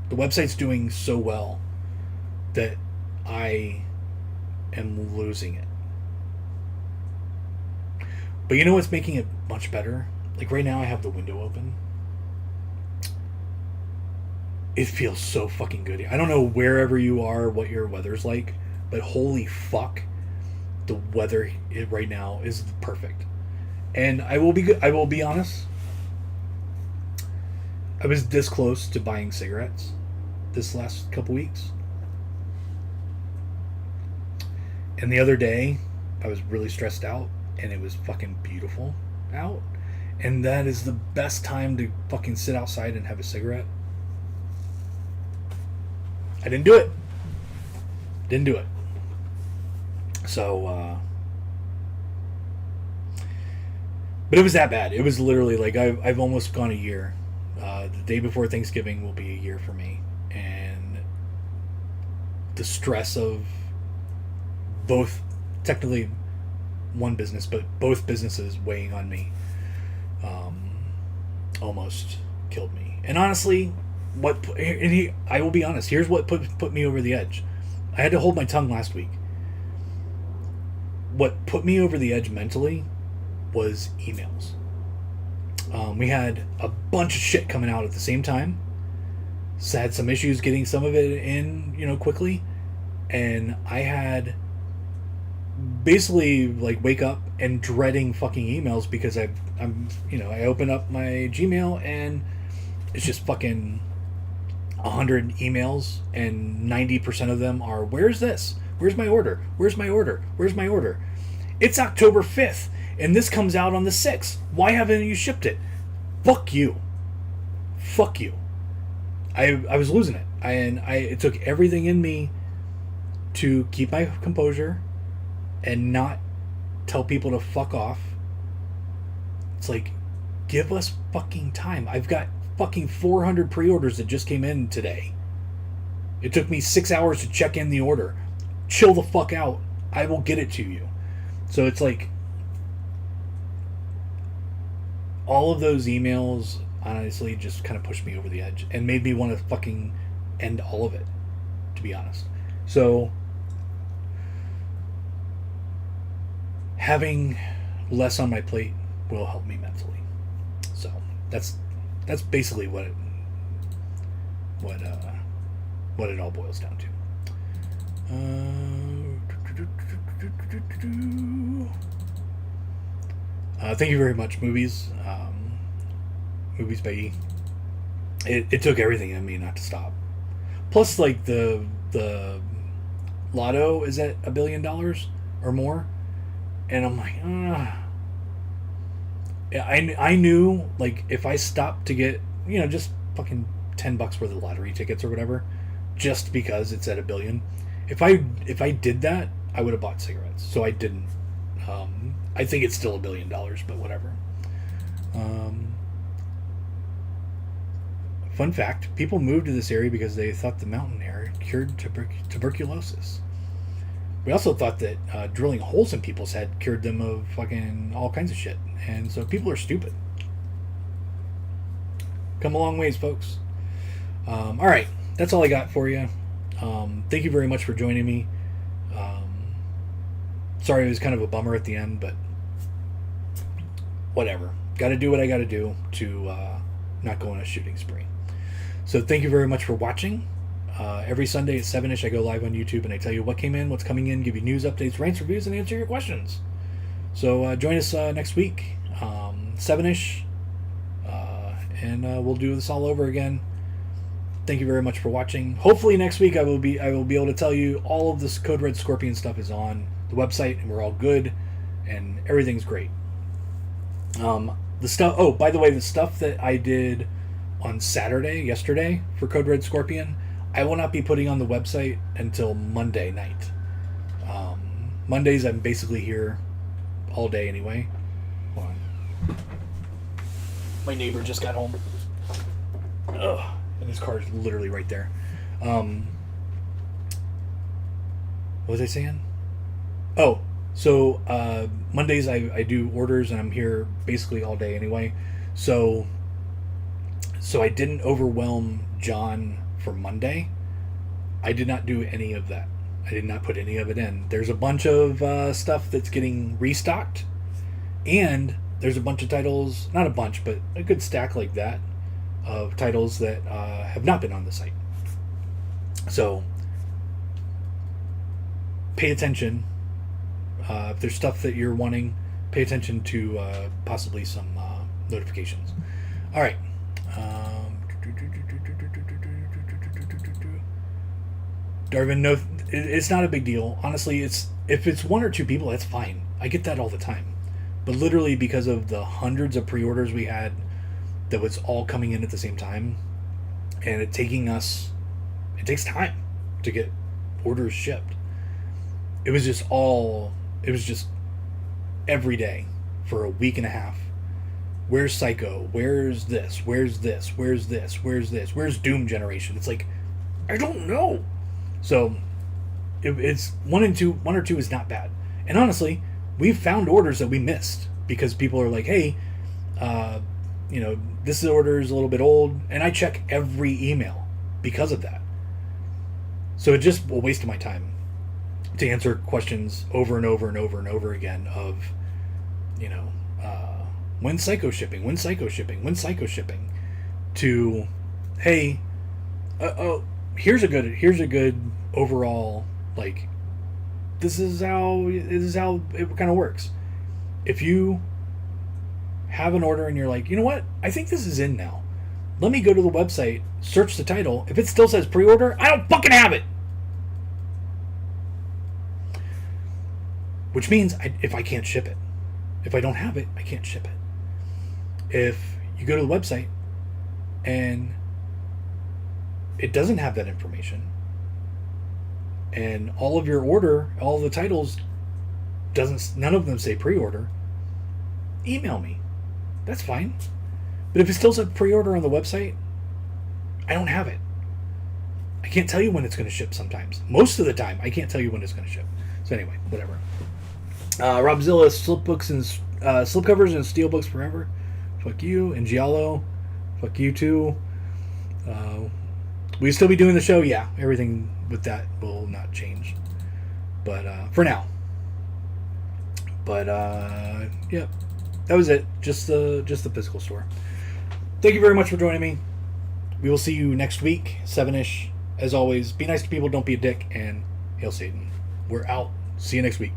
The website's doing so well that I am losing it. But you know what's making it much better? Like right now I have the window open. It feels so fucking good. I don't know wherever you are, what your weather's like, but holy fuck, the weather right now is perfect. And I will be honest. I was this close to buying cigarettes this last couple weeks. And the other day, I was really stressed out, and it was fucking beautiful out. And that is the best time to fucking sit outside and have a cigarette. I didn't do it. So, but it was that bad. It was literally like I've almost gone a year. The day before Thanksgiving will be a year for me. And the stress of both, technically one business, but both businesses weighing on me almost killed me. And honestly, I will be honest, here's what put me over the edge. I had to hold my tongue last week. What put me over the edge mentally was emails. We had a bunch of shit coming out at the same time. So I had some issues getting some of it in, quickly. And I had basically like wake up and dreading fucking emails because I open up my Gmail and it's just fucking 100 emails, and 90% of them are, where's this? Where's my order? Where's my order? Where's my order? It's October 5th, and this comes out on the 6th. Why haven't you shipped it? Fuck you. Fuck you. I was losing it. It took everything in me to keep my composure and not tell people to fuck off. It's like, give us fucking time. I've got fucking 400 pre-orders that just came in today. It took me 6 hours to check in the order. Chill the fuck out. I will get it to you. So it's like, all of those emails honestly just kind of pushed me over the edge and made me want to fucking end all of it, to be honest. So having less on my plate will help me mentally. So that's basically what it all boils down to. Thank you very much, Movies. Movies by E. It took everything in me not to stop. Plus, like, the lotto is at $1 billion or more, and I'm like, I knew, like, if I stopped to get, just fucking $10 worth of lottery tickets or whatever, just because it's at $1 billion. If I did that, I would have bought cigarettes. So I didn't. I think it's still $1 billion, but whatever. Fun fact: people moved to this area because they thought the mountain air cured tuberculosis. We also thought that drilling holes in people's head cured them of fucking all kinds of shit. And so people are stupid. Come a long ways, folks. All right, that's all I got for you. Thank you very much for joining me. Sorry it was kind of a bummer at the end, but whatever. Got to do what I got to do to not go on a shooting spree. So thank you very much for watching. Every Sunday at 7-ish, I go live on YouTube and I tell you what came in, what's coming in, give you news, updates, rants, reviews, and answer your questions. So join us next week, 7-ish, and we'll do this all over again. Thank you very much for watching. Hopefully next week I will be able to tell you all of this Code Red Scorpion stuff is on the website and we're all good and everything's great. The stuff. Oh, by the way, the stuff that I did on yesterday for Code Red Scorpion, I will not be putting on the website until Monday night. Mondays I'm basically here all day anyway. Hold on. My neighbor just got home. Ugh. And his car is literally right there. What was I saying? Oh, so Mondays I do orders and I'm here basically all day anyway. So I didn't overwhelm John for Monday. I did not do any of that. I did not put any of it in. There's a bunch of stuff that's getting restocked. And there's a bunch of titles, not a bunch, but a good stack like that, of titles that have not been on the site. So pay attention. If there's stuff that you're wanting, pay attention to possibly some notifications. All right. Darvin, no, it's not a big deal. Honestly, if it's one or two people, that's fine. I get that all the time. But literally because of the hundreds of pre-orders we had, that was all coming in at the same time, and it takes time to get orders shipped. It was just every day for a week and a half. Where's Psycho? Where's this? Where's this? Where's this? Where's this? Where's Doom Generation? It's like, I don't know. So it's one or two is not bad. And honestly, we've found orders that we missed because people are like, hey, this order is a little bit old, and I check every email because of that. So it's just a waste of my time to answer questions over and over and over and over again of, when's Psycho shipping? When's Psycho shipping? When's Psycho shipping? To, hey, here's a good overall, like, this is how it kind of works. If you have an order and you're like, you know what, I think this is in now. Let me go to the website, search the title. If it still says pre-order, I don't fucking have it. Which means if I can't ship it, if I don't have it, I can't ship it. If you go to the website and it doesn't have that information, and all of your order, all the titles, none of them say pre-order, email me. That's fine. But if it still says pre-order on the website, I don't have it. I can't tell you when it's going to ship sometimes. Most of the time, I can't tell you when it's going to ship. So anyway, whatever. Robzilla, slipbooks and slipcovers and steelbooks forever. Fuck you. And Giallo, fuck you too. Will you still be doing the show? Yeah, everything with that will not change. But for now. But yeah, that was it. Just the physical store. Thank you very much for joining me. We will see you next week, 7-ish. As always, be nice to people, don't be a dick, and hail Satan. We're out. See you next week.